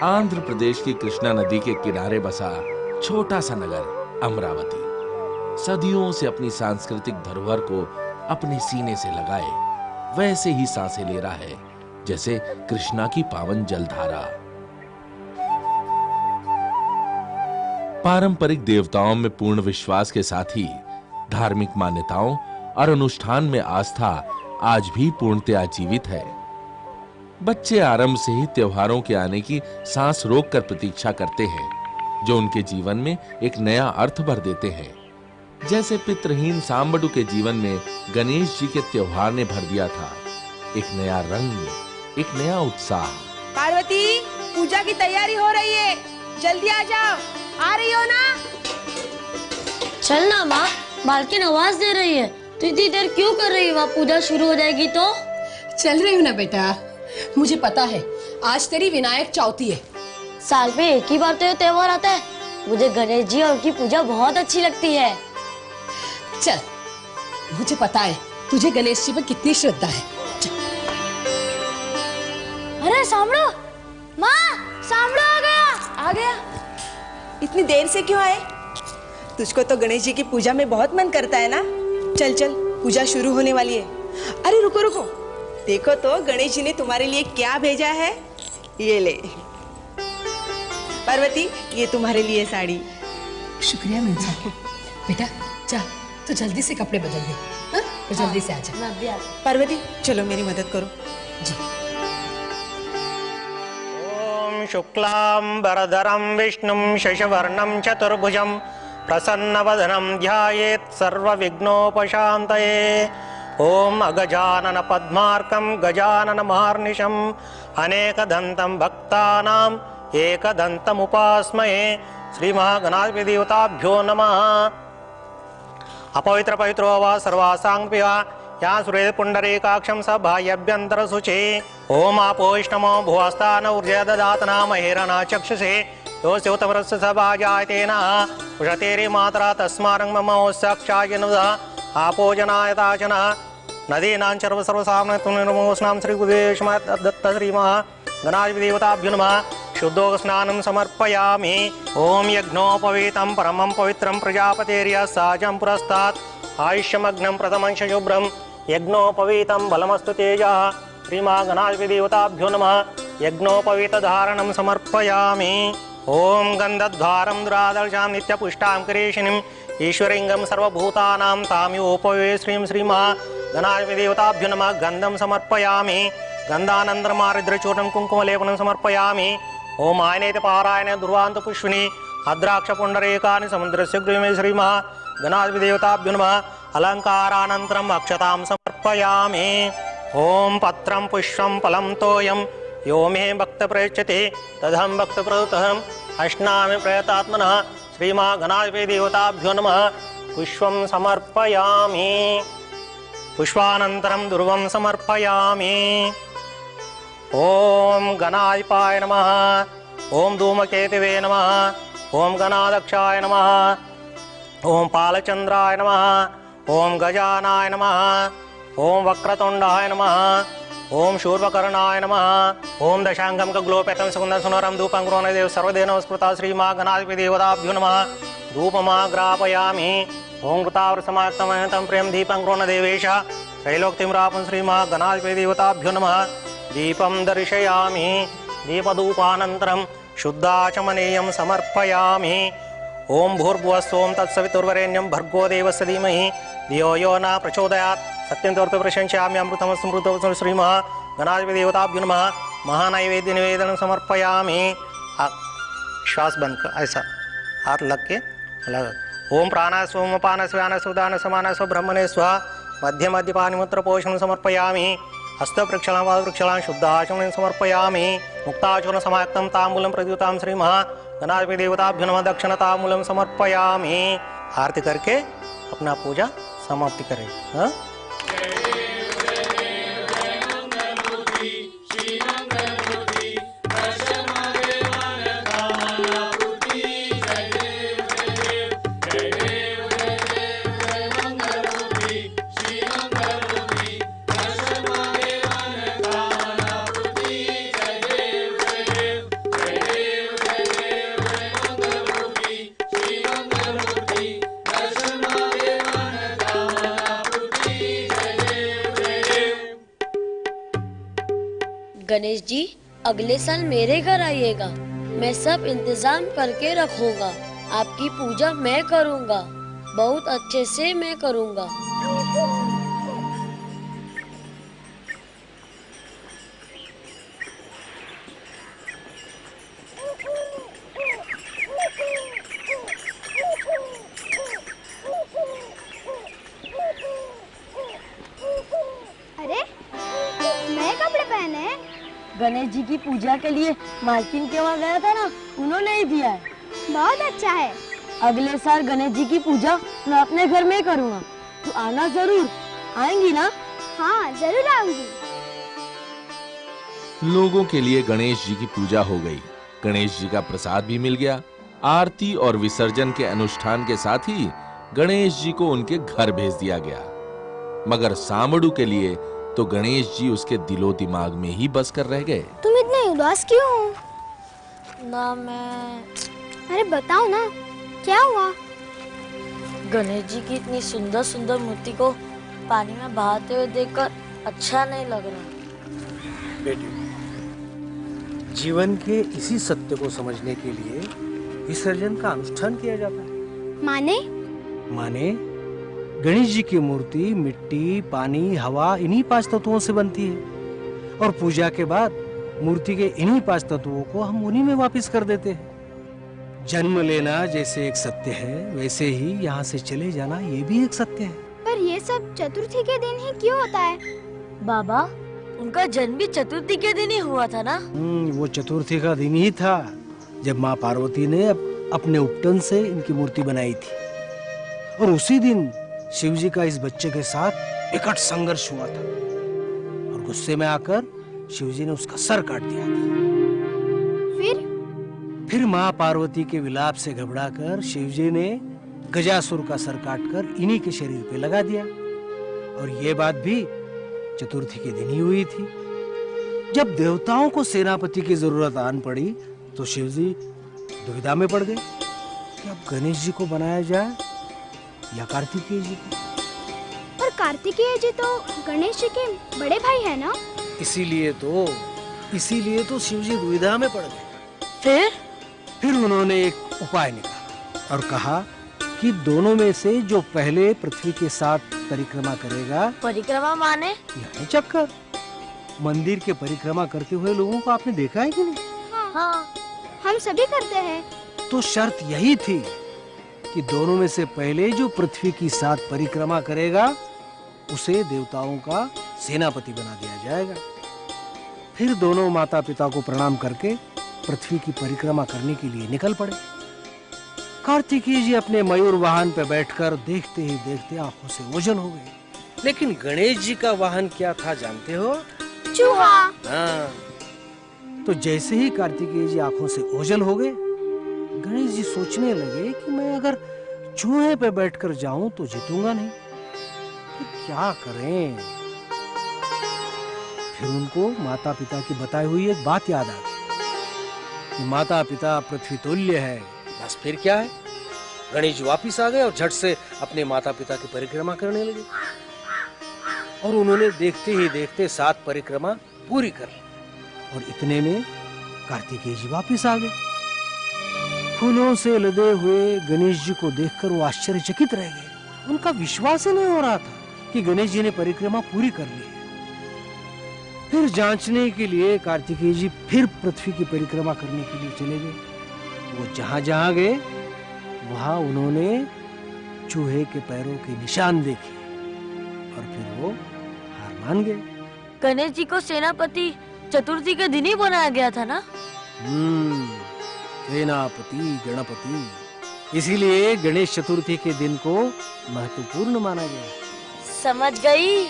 आंध्र प्रदेश की कृष्णा नदी के किनारे बसा छोटा सा नगर अमरावती सदियों से अपनी सांस्कृतिक धरोहर को अपने सीने से लगाए वैसे ही सांसें ले रहा है जैसे कृष्णा की पावन जलधारा। पारंपरिक देवताओं में पूर्ण विश्वास के साथ ही धार्मिक मान्यताओं और अनुष्ठान में आस्था आज भी पूर्णतया जीवित है। बच्चे आरंभ से ही त्योहारों के आने की सांस रोककर प्रतीक्षा करते हैं, जो उनके जीवन में एक नया अर्थ भर देते हैं। जैसे पितृहीन सांबडू के जीवन में गणेश जी के त्योहार ने भर दिया था एक नया रंग, एक नया उत्साह। पार्वती, पूजा की तैयारी हो रही है, जल्दी आ जाओ। आ रही हो ना? चल ना माँ, मालकिन आवाज दे रही है, तो इतनी देर क्यों कर रही है? वहाँ पूजा शुरू हो जाएगी तो। चल रही हूँ ना बेटा, मुझे पता है आज तेरी विनायक चौथी है। साल में एक ही बार तो ये त्योहार आता है। मुझे गणेश जी और उनकी पूजा बहुत अच्छी लगती है। चल, मुझे पता है तुझे गणेश जी पर कितनी श्रद्धा है। अरे सांबड़ो, माँ सांबड़ो आ गया। आ गया? इतनी देर से क्यों आए? तुझको तो गणेश जी की पूजा में बहुत मन करता है ना। चल चल, पूजा शुरू होने वाली है। अरे रुको रुको, देखो तो गणेश जी ने तुम्हारे लिए क्या भेजा है। ये ले पार्वती, ये तुम्हारे लिए साड़ी। शुक्रिया मिर्जा। बेटा जा, तो जल्दी से कपड़े बदल दे। हाँ? तो जल्दी से आजा। पार्वती चलो मेरी मदद करो जी। ओम शुक्लांबरधरं विष्णुं शशिवर्णं चतुर्भुजं प्रसन्नवदनं ध्यायेत् सर्वविघ्नोपशान्तये। ओम अगजानन पद्मार्कं गजानन महार्निशं अनेकदन्तं भक्तानां एकदन्तमुपास्महे। श्री महागणाधिपति देवताभ्यो नमः। अपवित्र पवित्रो वा सर्वासांगपिवा या सुरे पुंडरीकाक्षं सभायभ्यंतर शुचे। ओम आपोष्णमो भुवस्तान ऊर्जा ददातना महेरणा चक्षुषे यो स्योतमरस्य सभाजायतेन उषतेरि मात्रा तस्मारं मम सक्षायनुदा आपोजनायताचन नदीनां सर्वसामनतुनिर्मोषणां श्रीगुदेशम दत्त श्रीमः गणाधिपति देवताभ्यो नमः। शुद्धो स्नानं समर्पयामि। ओम यज्ञोपवीतं परमं पवित्रं प्रजापतेर्य साजं पुरस्तात् आयुष्यमग्नं प्रथमं शुभ्रं यज्ञोपवीतं बलमस्तु तेजः। श्रीमः गणाधिपति देवताभ्यो नमः। यज्ञोपवीतधारणं समर्पयामि। ओम गन्धद्वारं दुरादर्शां नित्यपुष्टां करेशिनीं ईश्वरिंगं सर्वभूतानां ताम्योपवे श्रीं श्रीमः गणाधिपति देवताभ्यो नमः। गन्धं समर्पयामि। गन्धानन्दरमारिद्रचूर्णं कुङ्कुमलेपनं समर्पयामि। ओम आयनेति पारायण दुर्वान्त पुष्पिनी अद्राक्ष पुंडरीकानि समुद्रस्य गृहे श्रीमः गणाधिपति देवताभ्यो नमः। अलङ्कारानन्तरम् अक्षतां समर्पयामि। ओम पत्रं पुष्पं फलं तोयं यो मे भक्त प्रयच्छति तदहं भक्त प्रदत्तम् अश्नामि प्रयतात्मनः। श्रीमः गणाधिपति देवताभ्यो नमः। पुष्पं समर्पयामि। पुष्पानन्तरं दुर्वं समर्पयामि। ओम गणाधिपाय नमः। ओम धूमकेतवे नमः। ओम गणाध्यक्षाय नमः। ओम पालचंद्राय नमः। ओम गजानाय नमः। ओम वक्रतुंडाय नमः। ओम शूर्पकर्णाय नमः। ओम दशांगम ग्लोपेतम सुगंध सुनरम धूपं ग्रोण देव सर्वदेव स्मृता श्री मां गणाधिपति देवताभ्यो नमः। धूपमा ग्रापयामि। ओम कृतावर समाक्तमयतं प्रेम दीपं ग्रोण देवेश त्रैलोक्यं रापं श्री मां गणाधिपति देवताभ्यो नमः। दीपं दर्शयामि। दीपधूपानन्तरं शुद्धाचमनीयं समर्पयामि। ओम भूर्भुवस्सोम तत्सवितुर्वरेण्यं भर्गो देवस्य धीमहि धियो यो न प्रचोदयात् सत्यं तोर्थ प्रशंसामि। अमृतमस्तु श्रीमः गणाधिपति देवताभ्यो नमः। महानैवेद्य निवेदन समर्पयामि। श्वास बंद कर, ऐसा हाथ लग के लगा। ओम प्राणास ओम पानस व्यानस उदानस मानस ब्रह्मणे स्वाहा। मध्य मध्य पानिमुत्र पोषण समर्पयामि। हस्त प्रक्षालनं पाद प्रक्षालनं शुद्धाचमनं समर्पयामि। मुक्ताचूर्ण समाक्तं ताम्बूलं प्रद्युतां श्रीमः गणाधिपति देवताभ्यो नमः। दक्षिणताम्बूलं समर्पयामि। आरती करके अपना पूजा समाप्ति करें। हाँ? गणेश जी, अगले साल मेरे घर आइएगा। मैं सब इंतजाम करके रखूंगा। आपकी पूजा मैं करूंगा, बहुत अच्छे से मैं करूंगा। अरे नए कपड़े पहने हैं? गणेश जी की पूजा के लिए मालकिन के वहाँ गया था ना, उन्होंने ही दिया है। बहुत अच्छा है। अगले साल गणेश जी की पूजा मैं अपने घर में करूँगा, तो आना जरूर। आएंगी ना? हाँ जरूर आऊंगी। लोगों के लिए गणेश जी की पूजा हो गई। गणेश जी का प्रसाद भी मिल गया। आरती और विसर्जन के अनुष्ठान के साथ ही गणेश जी को उनके घर भेज दिया गया। मगर सामड़ू के लिए तो गणेश जी उसके दिलो दिमाग में ही बस कर रह गए। तुम इतने उदास क्यों हो? ना मैं अरे बताओ ना, क्या हुआ? गणेश जी की इतनी सुंदर सुंदर मूर्ति को पानी में बहाते हुए देखकर अच्छा नहीं लग रहा। बेटी, जीवन के इसी सत्य को समझने के लिए विसर्जन का अनुष्ठान किया जाता है। माने गणेश जी की मूर्ति मिट्टी, पानी, हवा, इन्हीं 5 तत्वों से बनती है और पूजा के बाद मूर्ति के इन्हीं 5 तत्वों को हम उन्हीं में वापस कर देते हैं। जन्म लेना जैसे एक सत्य है, वैसे ही यहाँ से चले जाना ये भी एक सत्य है। पर ये सब चतुर्थी के दिन ही क्यों होता है? बाबा, उनका जन्म भी चतुर्थी के दिन ही हुआ था ना? वो चतुर्थी का दिन ही था जब माँ पार्वती ने अपने उपटन से इनकी मूर्ति बनाई थी, और उसी दिन शिव जी का इस बच्चे के साथ विकट संघर्ष हुआ था और गुस्से में आकर शिव जी ने उसका सर काट दिया था। फिर माँ पार्वती के विलाप से घबराकर शिव जी ने गजासुर का सर काटकर इन्हीं के शरीर पे लगा दिया, और ये बात भी चतुर्थी के दिन ही हुई थी। जब देवताओं को सेनापति की जरूरत आन पड़ी तो शिव जी दुविधा में पड़ गए कि अब गणेश जी को बनाया जाए या कार्तिकेय जी को। पर कार्तिकेय जी तो गणेश जी के बड़े भाई है ना? इसीलिए तो शिव जी दुविधा में पड़ गए। फिर उन्होंने एक उपाय निकाला और कहा कि दोनों में से जो पहले पृथ्वी के साथ परिक्रमा करेगा। परिक्रमा माने? यानी चक्कर। मंदिर के परिक्रमा करते हुए लोगों को आपने देखा है कि नहीं? हाँ, हम सभी करते हैं। तो शर्त यही थी कि दोनों में से पहले जो पृथ्वी की साथ परिक्रमा करेगा उसे देवताओं का सेनापति बना दिया जाएगा। फिर दोनों माता पिता को प्रणाम करके पृथ्वी की परिक्रमा करने के लिए निकल पड़े। कार्तिकेय जी अपने मयूर वाहन पर बैठकर देखते ही देखते आंखों से ओझल हो गए। लेकिन गणेश जी का वाहन क्या था जानते हो? चूहा। हाँ। तो जैसे ही कार्तिकेय जी आंखों से ओझल हो गए, गणेश जी सोचने लगे कि मैं अगर चूहे पे बैठकर जाऊं तो जीतूंगा नहीं, फिर क्या करें? फिर उनको माता पिता की बताई हुई एक बात याद आ गई कि माता पिता पृथ्वी तुल्य है। बस फिर क्या है, गणेश जी वापिस आ गए और झट से अपने माता पिता की परिक्रमा करने लगे, और उन्होंने देखते ही देखते 7 परिक्रमा पूरी कर ली। और इतने में कार्तिकेय जी वापिस आ गए। फूलों से लदे हुए गणेश जी को देखकर वो आश्चर्यचकित रह गए। उनका विश्वास ही नहीं हो रहा था कि गणेश जी ने परिक्रमा पूरी कर ली है। फिर जांचने के लिए कार्तिकेय जी फिर पृथ्वी की परिक्रमा करने के लिए चले गए। वो जहां जहां गए वहां उन्होंने चूहे के पैरों के निशान देखे और फिर वो हार मान गए। गणेश जी को सेनापति चतुर्थी के दिन ही बनाया गया था ना? सेनापति गणपति, इसीलिए गणेश चतुर्थी के दिन को महत्वपूर्ण माना गया। समझ गई?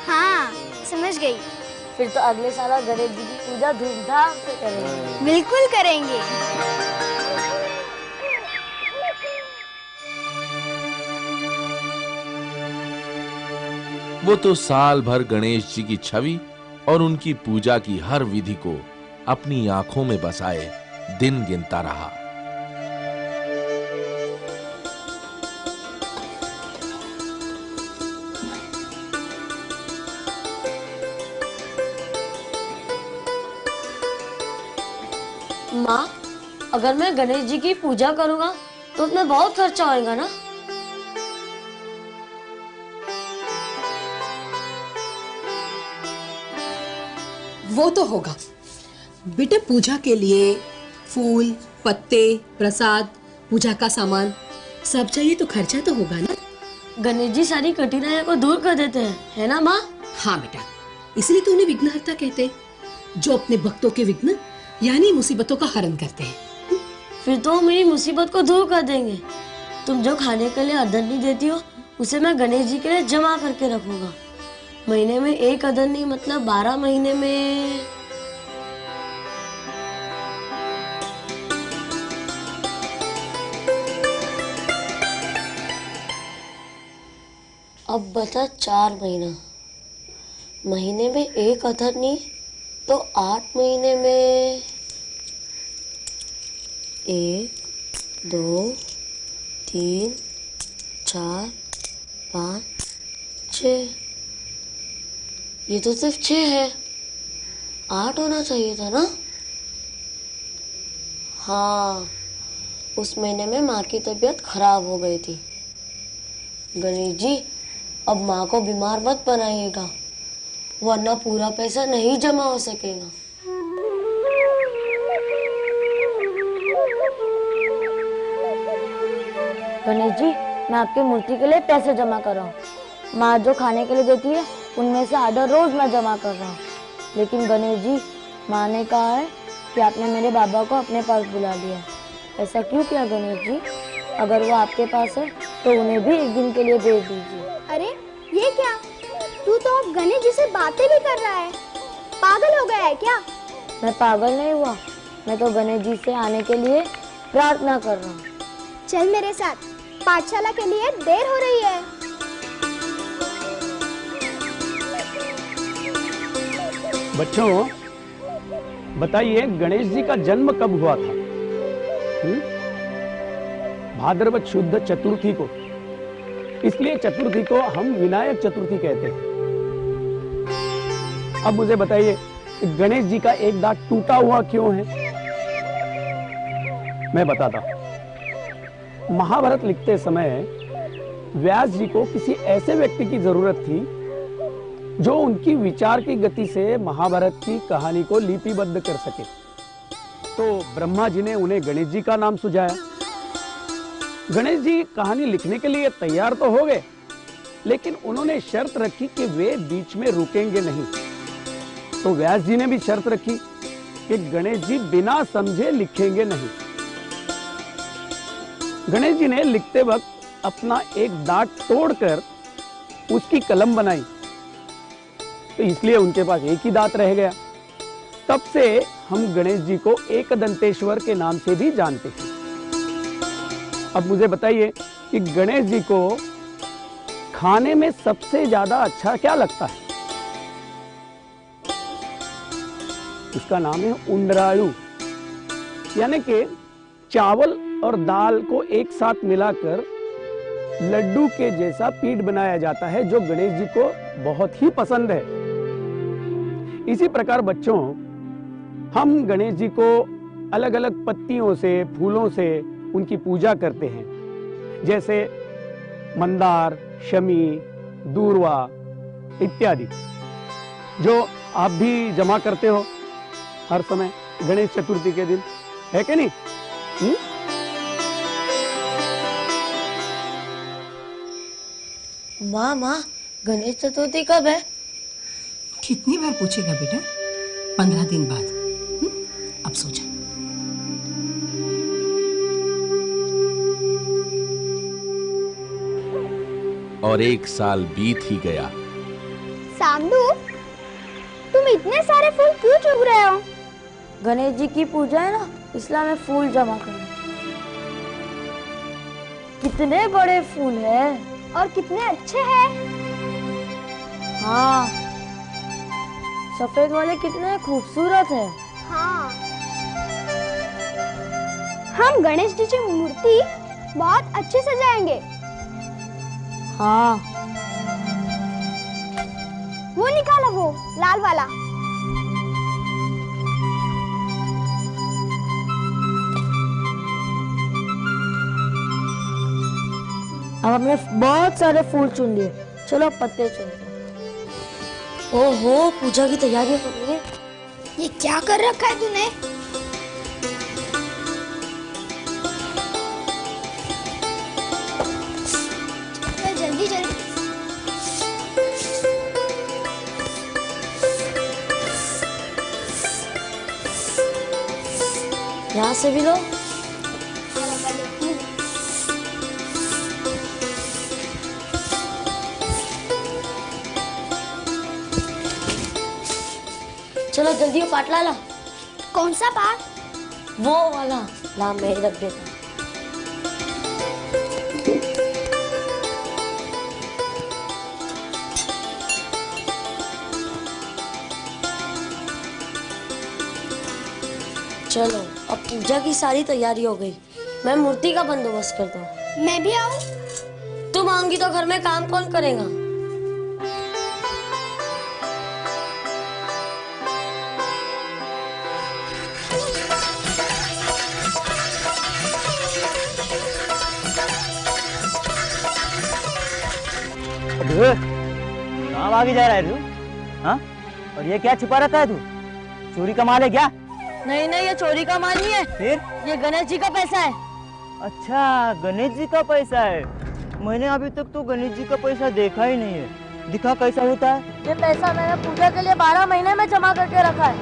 हाँ, समझ गई। फिर तो अगले साल गणेश जी की पूजा धूमधाम से करेंगे। बिल्कुल करेंगे। वो तो साल भर गणेश जी की छवि और उनकी पूजा की हर विधि को अपनी आंखों में बसाए दिन गिनता रहा। माँ, अगर मैं गणेश जी की पूजा करूँगा तो उसमें बहुत खर्चा होएगा ना? वो तो होगा बेटे। पूजा के लिए फूल, पत्ते, प्रसाद, पूजा का सामान सब चाहिए तो खर्चा तो होगा ना। गणेश जी सारी कठिनाइयों को दूर कर देते हैं, है ना माँ? हाँ बेटा, इसलिए तो उन्हें विघ्नहर्ता कहते हैं, जो अपने भक्तों के विघ्न यानी मुसीबतों का हरण करते हैं। फिर तो मेरी मुसीबत को दूर कर देंगे। तुम जो खाने के लिए अदरनी देती हो उसे मैं गणेश जी के लिए जमा करके रखूंगा। महीने में 1 अदरनी मतलब 12 महीने में। अब बचा 4 महीना। महीने में 1 अदरनी तो 8 महीने में 1, 2, 3, 4, 5, 6। ये तो सिर्फ 6 है, 8 होना चाहिए था ना? हाँ, उस महीने में माँ की तबीयत खराब हो गई थी। गणेश जी, अब माँ को बीमार मत बनाइएगा, वरना पूरा पैसा नहीं जमा हो सकेगा। गणेश जी, मैं आपकी मूर्ति के लिए पैसे जमा कर रहा हूँ। माँ जो खाने के लिए देती है उनमें से आधा रोज मैं जमा कर रहा हूँ। लेकिन गणेश जी, माँ ने कहा है कि आपने मेरे बाबा को अपने पास बुला लिया। ऐसा क्यों किया गणेश जी? अगर वो आपके पास है तो उन्हें भी एक दिन के लिए भेज दीजिए। अरे ये क्या? तू तो अब गणेश जी से बातें भी कर रहा है। पागल हो गया है क्या? मैं पागल नहीं हुआ, मैं तो गणेश जी से आने के लिए प्रार्थना कर रहा हूँ। चल मेरे साथ, पाठशाला के लिए देर हो रही है। बच्चों, बताइए गणेश जी का जन्म कब हुआ था? भाद्रपद शुद्ध चतुर्थी को। इसलिए चतुर्थी को हम विनायक चतुर्थी कहते हैं। अब मुझे बताइए गणेश जी का एक दांत टूटा हुआ क्यों है? मैं बताता हूं। महाभारत लिखते समय व्यास जी को किसी ऐसे व्यक्ति की जरूरत थी जो उनकी विचार की गति से महाभारत की कहानी को लिपिबद्ध कर सके। तो ब्रह्मा जी ने उन्हें गणेश जी का नाम सुझाया। गणेश जी कहानी लिखने के लिए तैयार तो हो गए, लेकिन उन्होंने शर्त रखी कि वे बीच में रुकेंगे नहीं। तो व्यास जी ने भी शर्त रखी कि गणेश जी बिना समझे लिखेंगे नहीं। गणेश जी ने लिखते वक्त अपना एक दांत तोड़कर उसकी कलम बनाई, तो इसलिए उनके पास एक ही दांत रह गया। तब से हम गणेश जी को एकदंतेश्वर के नाम से भी जानते हैं। अब मुझे बताइए कि गणेश जी को खाने में सबसे ज्यादा अच्छा क्या लगता है? इसका नाम है उंडरायु, यानी कि चावल और दाल को एक साथ मिलाकर लड्डू के जैसा पीठ बनाया जाता है, जो गणेश जी को बहुत ही पसंद है। इसी प्रकार बच्चों, हम गणेश जी को अलग अलग पत्तियों से, फूलों से उनकी पूजा करते हैं, जैसे मंदार, शमी, दूर्वा इत्यादि, जो आप भी जमा करते हो हर समय गणेश चतुर्थी के दिन, है कि नहीं? माँ, गणेश चतुर्थी कब है? कितनी बार पूछेगा बेटा? 15 दिन बाद। अब सो जा। और 1 साल बीत ही गया। सामदू, तुम इतने सारे फूल क्यों चुग रहे हो? गणेश जी की पूजा है ना, इसलिए मैं फूल जमा कर रहा हूं। कितने बड़े फूल हैं और कितने अच्छे हैं। हाँ, सफेद वाले कितने खूबसूरत है। हाँ, हम गणेश जी की मूर्ति बहुत अच्छे सजाएंगे। हाँ, वो निकालो, वो लाल वाला। अब हमने बहुत सारे फूल चुन लिए, चलो पत्ते चुनते हैं। ओहो, पूजा की तैयारियां कर रही है। ये क्या कर रखा है तूने? जल्दी जल्दी। यहाँ से भी लो। चलो जल्दी वो पाट ला। कौन सा पाठ? वो वाला ला, मैं ही रख देता। चलो अब पूजा की सारी तैयारी हो गई, मैं मूर्ति का बंदोबस्त करता हूँ। मैं भी आऊँ? तुम आऊंगी तो घर में काम कौन करेगा? कहाँ भागी जा रहा है तू? हाँ? और ये क्या छुपा रखा है तू? चोरी का माल है क्या? नहीं नहीं, ये चोरी का माल नहीं है। फिर? ये गणेश जी का पैसा है। अच्छा, गणेश जी का पैसा है। मैंने अभी तक तो गणेश जी का पैसा देखा ही नहीं है। दिखा कैसा होता है? ये पैसा मैंने पूजा के लिए 12 महीने में जमा करके रखा है।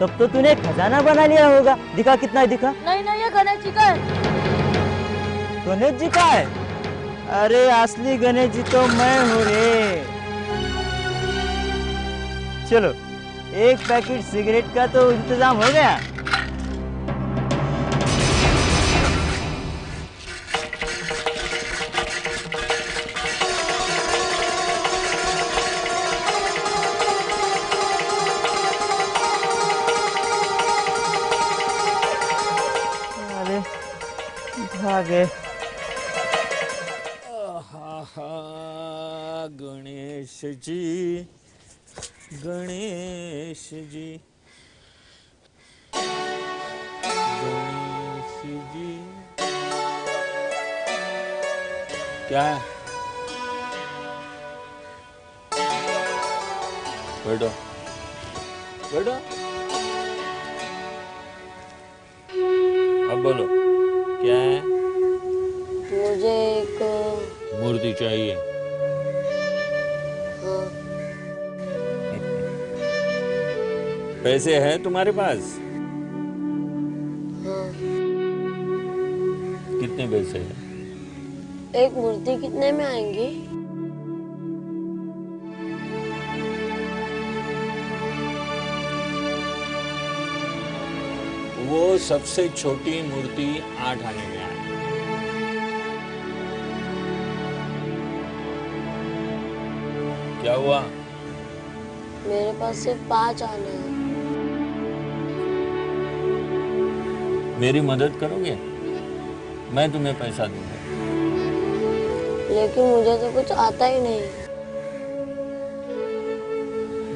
तब तो तूने खजाना बना लिया होगा। दिखा कितना है, दिखा। नहीं नहीं, ये गणेश जी का है। गणेश जी का है? अरे असली गणेश जी तो मैं हूँ रे। चलो, एक पैकेट सिगरेट का तो इंतजाम हो गया। अरे भागे। गणेश जी, गणेश जी, गणेश जी। क्या है? बैठो बैठो। अब बोलो, क्या है? मुझे एक मूर्ति चाहिए। पैसे हैं तुम्हारे पास? हाँ। कितने पैसे हैं? एक मूर्ति कितने में आएंगी? वो सबसे छोटी मूर्ति 8 आने में आएगी। क्या हुआ? मेरे पास सिर्फ 5 आने हैं। मेरी मदद करोगे? मैं तुम्हें पैसा दूंगा। लेकिन मुझे तो कुछ आता ही नहीं।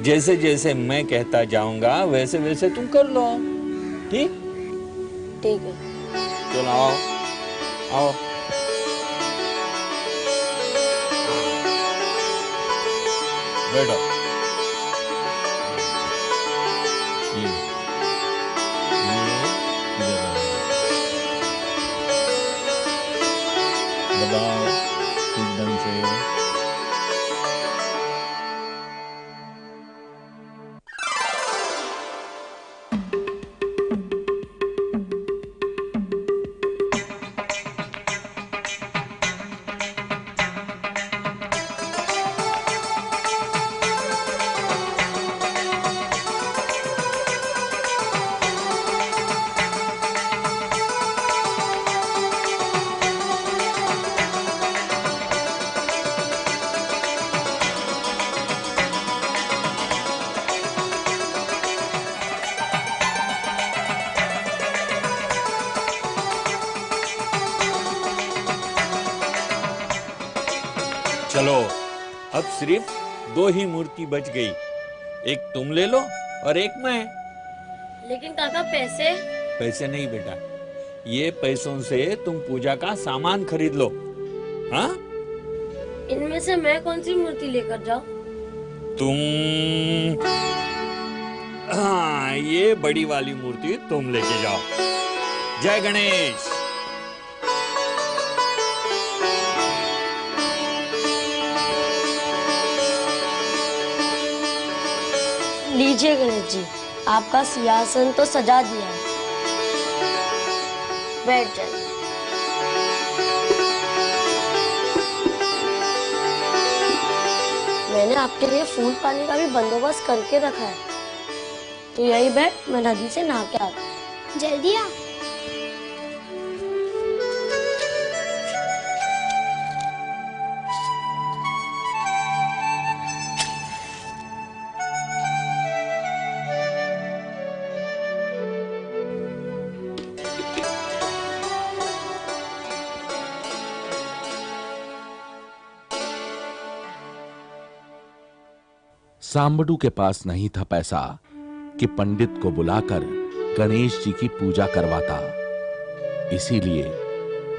जैसे जैसे मैं कहता जाऊंगा वैसे वैसे तुम कर लो। ठीक? ठीक है। चलो आओ आओ। बैठो। ये दबाओ एकदम से। चलो, अब सिर्फ 2 ही मूर्ति बच गई। एक तुम ले लो और एक मैं। लेकिन काका पैसे? पैसे नहीं बेटा, ये पैसों से तुम पूजा का सामान खरीद लो। हाँ? इनमें से मैं कौन सी मूर्ति लेकर जाऊं? तुम, हाँ, ये बड़ी वाली मूर्ति तुम लेके जाओ। जय गणेश। लीजिए गणेश जी, आपका सिंहासन तो सजा दिया है, बैठ जाइए। मैंने आपके लिए फूल पानी का भी बंदोबस्त करके रखा है, तो यही बैठ, मैं नदी से नहा के आता हूँ। जल्दी आ। सांबडू के पास नहीं था पैसा कि पंडित को बुलाकर गणेश जी की पूजा करवाता। इसीलिए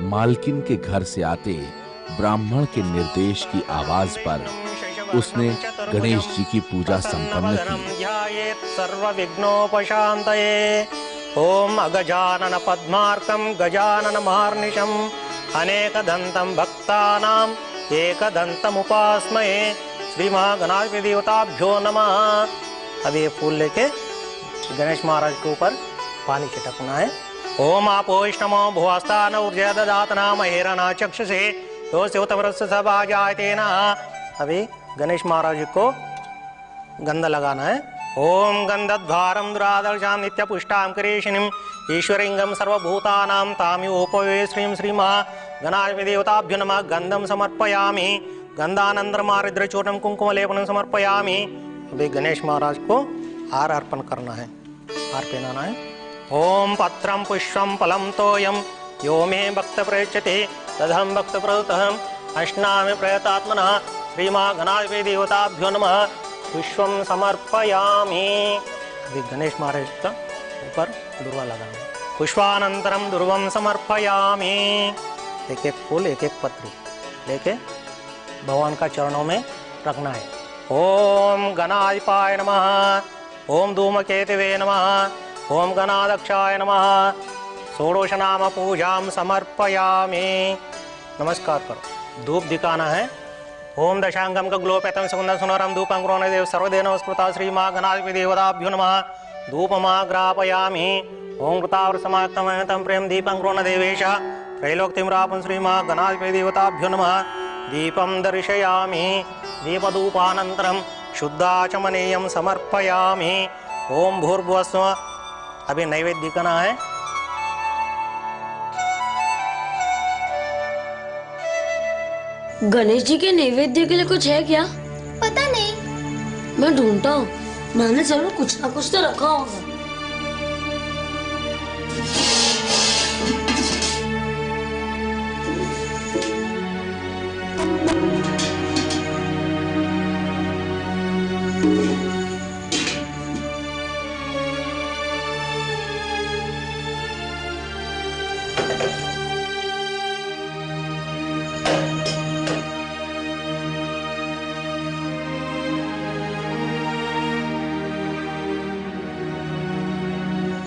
मालकिन के घर से आते ब्राह्मण के निर्देश की आवाज पर उसने गणेश जी की पूजा संपन्न की। सर्व विघ्नोपशांतये। ओम अगजानन पद्मार्कम गजानन महार्निशम अनेकदंतम भक्तानाम एकदंतम उपास्महे। श्री महागणाधिपति देवताभ्यो नमः। अब ये फूल लेके गणेश महाराज के ऊपर पानी छिटकना है। ओम आपोष्णमो भुवस्तान ऊर्जा ददातना महेरना चक्षुषे यो सेवतमरस्य सभाजायतेना। अभी गणेश महाराज को गंध लगाना है। ओम गंधद्वारम दुरादर्शां नित्यपुष्टां करेशिनीं ईश्वरिंगं सर्वभूतानां ताम्योपवे श्रीं श्री महागणाधिपति देवताभ्यो नमः। गंधं समर्पयामि। गंधानंदमारिद्र चूर्णम कुंकुम लेपनम समर्पयामि। अभी गणेश महाराज को हार अर्पण करना है, हार पहनाना है। ओम पत्रम पुष्पम फलम तोयम यो मे भक्त प्रयच्छते तदहं भक्त प्रयुतहम अश्नामि प्रयतात्मनः। श्री महागणाधिपति देवताभ्यो नमः। पुष्पम समर्पयामि। अभी गणेश महाराज का ऊपर दुर्वा लगाना है। पुष्पानंतरम दुर्वम समर्पयामि। एक एक फूल एक एक पत्री लेके भगवान का चरणों में रखना है। ओम गणाधिपाय नमः। ओम धूमकेतवे नमः। ओम गणाध्यक्षाय नमः। षोडश नाम पूजाम समर्पयामि। नमस्कार करो। धूप दिखाना है। ओम दशांगम का ग्लोपेतम सुगंध सुनरम धूपं ग्रोण देव सर्वदेव नमस्कृता श्री मां गणाधिपति देवताभ्यो नमः। धूपमाग्रापयामि। ओम कृतावर समाक्तमयतं प्रेम दीपं ग्रोण देवेश त्रैलोक्यं श्री मां गणाधिपति देवताभ्यो नमः। दीपं दर्शयामि। दीपधूपानन्तरं शुद्धाचमनीयं समर्पयामि। ओम भूर्भुवस्सुः। अभी नैवेद्य दिखाना है। गणेश जी के नैवेद्य के लिए कुछ है क्या? पता नहीं, मैं ढूंढता हूँ। मैंने जरूर कुछ ना कुछ तो रखा होगा।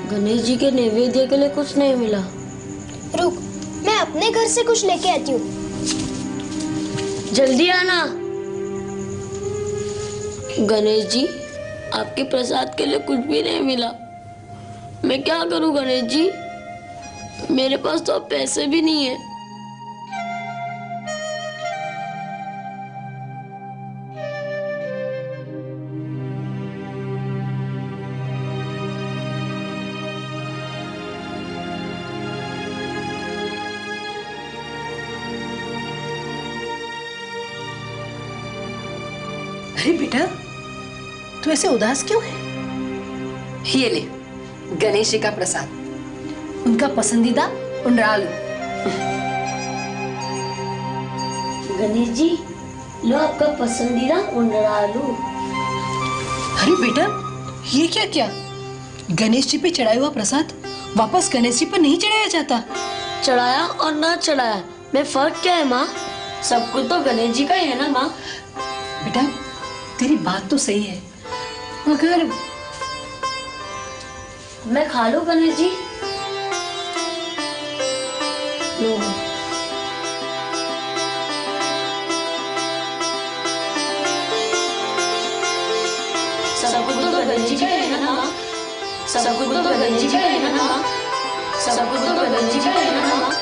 गणेश जी के नैवेद्य के लिए कुछ नहीं मिला। रुक, मैं अपने घर से कुछ लेके आती हूँ। जल्दी आना। गणेश जी, आपके प्रसाद के लिए कुछ भी नहीं मिला। मैं क्या करूं गणेश जी? मेरे पास तो अब पैसे भी नहीं है। अरे बेटा, तू ऐसे उदास क्यों है? ये ले गणेश जी का प्रसाद, उनका पसंदीदा उंडरालू। गणेश जी, लो आपका पसंदीदा उंडरालू। अरे बेटा, ये क्या क्या? गणेश जी पे चढ़ाया हुआ प्रसाद वापस गणेश जी पर नहीं चढ़ाया जाता। चढ़ाया और ना चढ़ाया में फर्क क्या है माँ? सब कुछ तो गणेश जी का ही है ना माँ। बेटा तेरी बात तो सही है, मगर मैं खा लूं गणेश जी? लो। सब कुछ तो गणेश जी का है ना माँ। सब कुछ तो गणेश जी का है ना माँ। सब कुछ तो गणेश जी का है ना माँ।